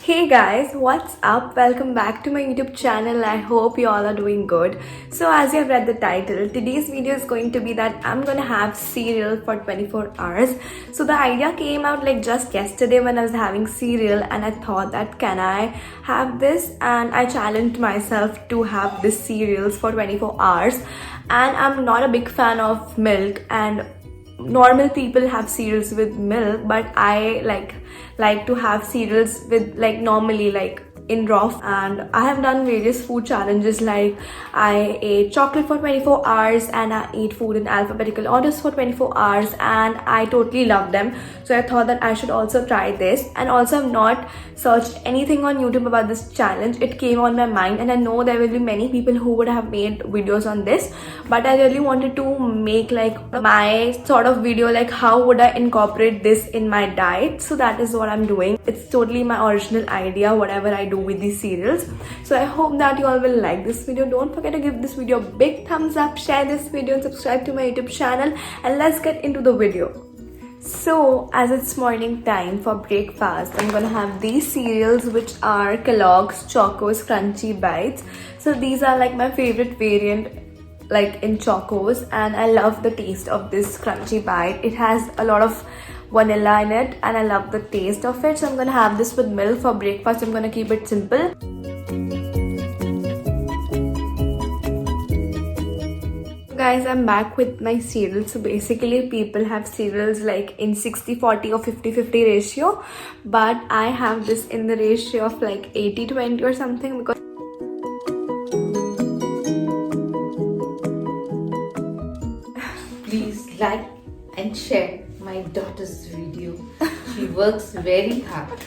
Hey guys, what's up? Welcome back to my YouTube channel. I hope you all are doing good. So as you have read the title, today's video is going to be that I'm gonna have cereal for 24 hours. So the idea came out like just yesterday when I was having cereal and I thought that can I have this, and I challenged myself to have this cereals for 24 hours. And I'm not a big fan of milk, and normal people have cereals with milk, but I like to have cereals with normally in raw. And I have done various food challenges, like I ate chocolate for 24 hours and I eat food in alphabetical orders for 24 hours, and I totally love them. So I thought that I should also try this. And also I've not searched anything on YouTube about this challenge. It came on my mind, and I know there will be many people who would have made videos on this, but I really wanted to make my sort of video, like how would I incorporate this in my diet. So that is what I'm doing. It's totally my original idea, whatever I do with these cereals. So I hope that you all will like this video. Don't forget to give this video a big thumbs up, share this video and subscribe to my YouTube channel, and let's get into the video. So as it's morning time for breakfast, I'm gonna have these cereals, which are Kellogg's Chocos Crunchy Bites. So these are like my favorite variant in Chocos, and I love the taste of this crunchy bite. It has a lot of vanilla in it and I love the taste of it. So I'm gonna have this with milk for breakfast. I'm gonna keep it simple. Guys, I'm back with my cereals. So basically people have cereals like in 60-40 or 50-50 ratio, but I have this in the ratio of like 80-20 or something, because please like and share my daughter's video. She works very hard.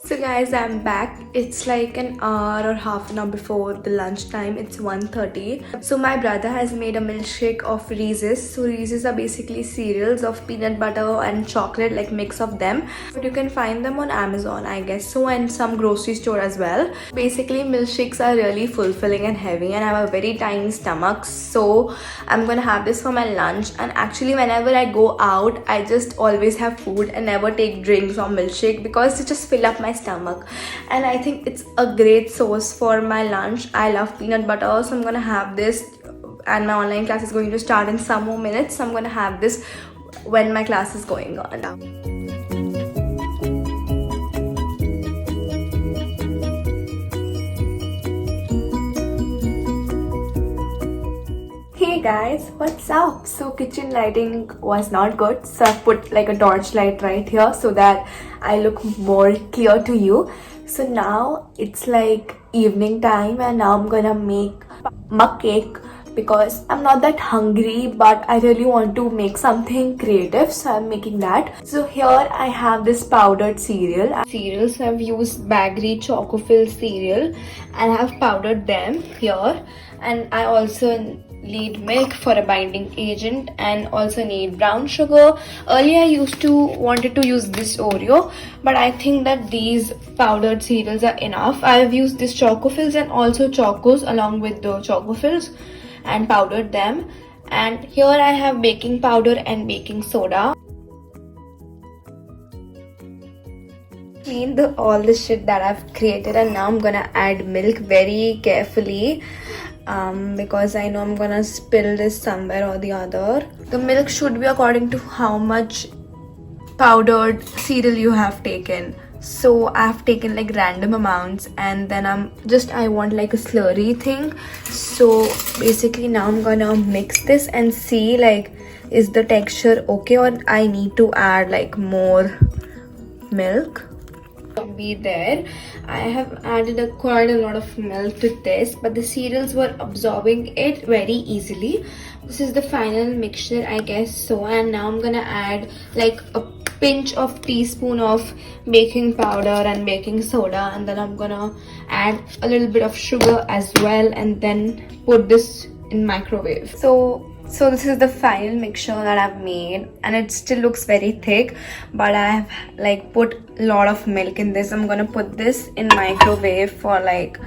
So guys, I'm back. It's like an hour or half an hour before the lunchtime. It's 1:30. So my brother has made a milkshake of Reese's. So Reese's are basically cereals of peanut butter and chocolate, like mix of them. But you can find them on Amazon, I guess so, and some grocery store as well. Basically milkshakes are really fulfilling and heavy, and I have a very tiny stomach, so I'm gonna have this for my lunch. And actually whenever I go out, I just always have food and never take drinks or milkshake, because it just fill up my stomach. And I think it's a great source for my lunch. I love peanut butter, so I'm gonna have this, and my online class is going to start in some more minutes, so I'm gonna have this when my class is going on now. Hey guys, what's up? So kitchen lighting was not good, so I put like a torch light right here so that I look more clear to you. So now it's like evening time, and now I'm gonna make mug cake because I'm not that hungry, but I really want to make something creative, so I'm making that. So here I have this powdered cereal. I've used Baggery Chocofill cereal and I have powdered them here. And I also need milk for a binding agent, and also need brown sugar. Earlier I wanted to use this Oreo, but I think that these powdered cereals are enough. I've used this Chocofills and also Chocos along with the Chocofills and powdered them. And here I have baking powder and baking soda. Clean all the shit that I've created, and now I'm gonna add milk very carefully, because I know I'm gonna spill this somewhere or the other. The milk should be according to how much powdered cereal you have taken. So I have taken like random amounts, and then I want like a slurry thing. So basically now I'm gonna mix this and see like is the texture okay, or I need to add like more milk. Be there. I have added quite a lot of milk to this, but the cereals were absorbing it very easily. This is the final mixture, I guess so. And now I'm gonna add like a pinch of teaspoon of baking powder and baking soda, and then I'm gonna add a little bit of sugar as well, and then put this in microwave. So So this is the final mixture that I've made, and it still looks very thick, but I have like put a lot of milk in this. I'm gonna put this in microwave for like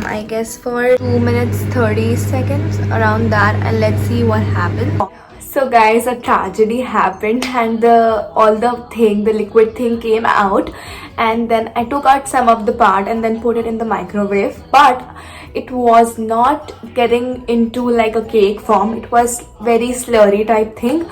I guess for 2 minutes 30 seconds, around that, and let's see what happens. So guys, a tragedy happened, and the liquid thing came out, and then I took out some of the part and then put it in the microwave, but it was not getting into like a cake form. It was very slurry type thing.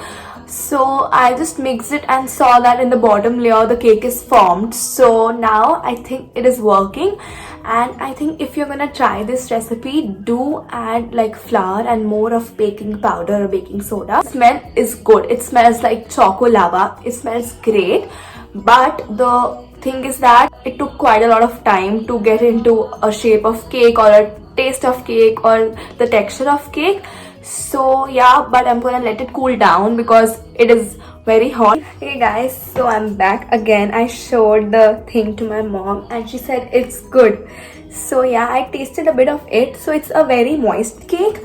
So I just mixed it and saw that in the bottom layer the cake is formed. So now I think it is working, and I think if you're gonna try this recipe, do add like flour and more of baking powder or baking soda. The smell is good. It smells like choco lava. It smells great, but the thing is that it took quite a lot of time to get into a shape of cake or a taste of cake or the texture of cake. So yeah, but I'm gonna let it cool down because it is very hot. Hey guys, so I'm back again. I showed the thing to my mom and she said it's good. So yeah, I tasted a bit of it. So it's a very moist cake,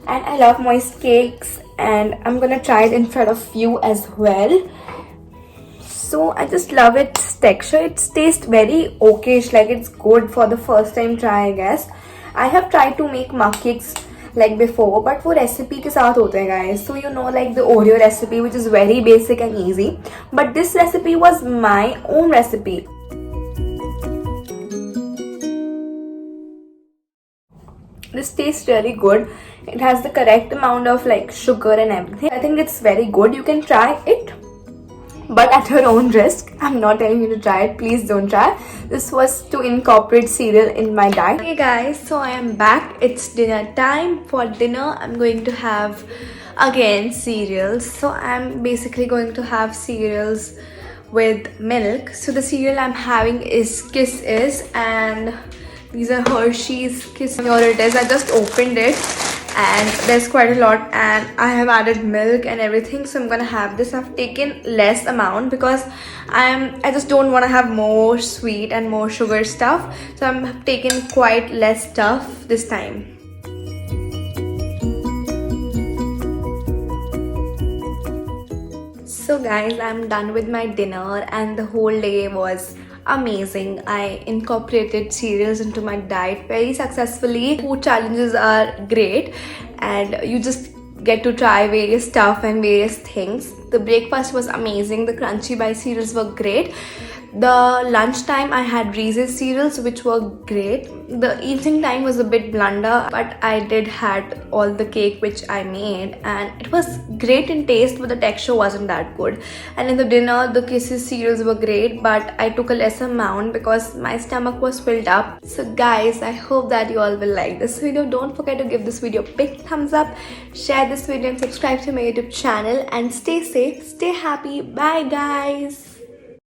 and I love moist cakes, and I'm gonna try it in front of you as well. So I just love its texture. It tastes very okayish, like it's good for the first time try, I guess. I have tried to make mug cakes like before, but वो recipe के साथ होते हैं guys. So you know, like the Oreo recipe, which is very basic and easy, but this recipe was my own recipe. This tastes really good. It has the correct amount of like sugar and everything. I think it's very good. You can try it, but at your own risk. I'm not telling you to try it. Please don't try. This was to incorporate cereal in my diet. Hey guys, so I am back. It's dinner time. For dinner, I'm going to have again cereals. So I'm basically going to have cereals with milk. So the cereal I'm having is Kisses, and these are Hershey's Kiss. Here it is. I just opened it, and there's quite a lot, and I have added milk and everything, so I'm gonna have this. I've taken less amount because I just don't want to have more sweet and more sugar stuff, so I'm taking quite less stuff this time. So guys, I'm done with my dinner, and the whole day was amazing. I incorporated cereals into my diet very successfully. Food challenges are great, and you just get to try various stuff and various things. The breakfast was amazing. The Crunchy by cereals were great. The lunchtime I had Reese's cereals, which were great. The evening time was a bit blunder, but I did had all the cake which I made, and it was great in taste, but the texture wasn't that good. And in the dinner, the Kisses cereals were great, but I took a less amount because my stomach was filled up. So guys, I hope that you all will like this video. Don't forget to give this video a big thumbs up, share this video, and subscribe to my YouTube channel, and stay safe, stay happy. Bye guys.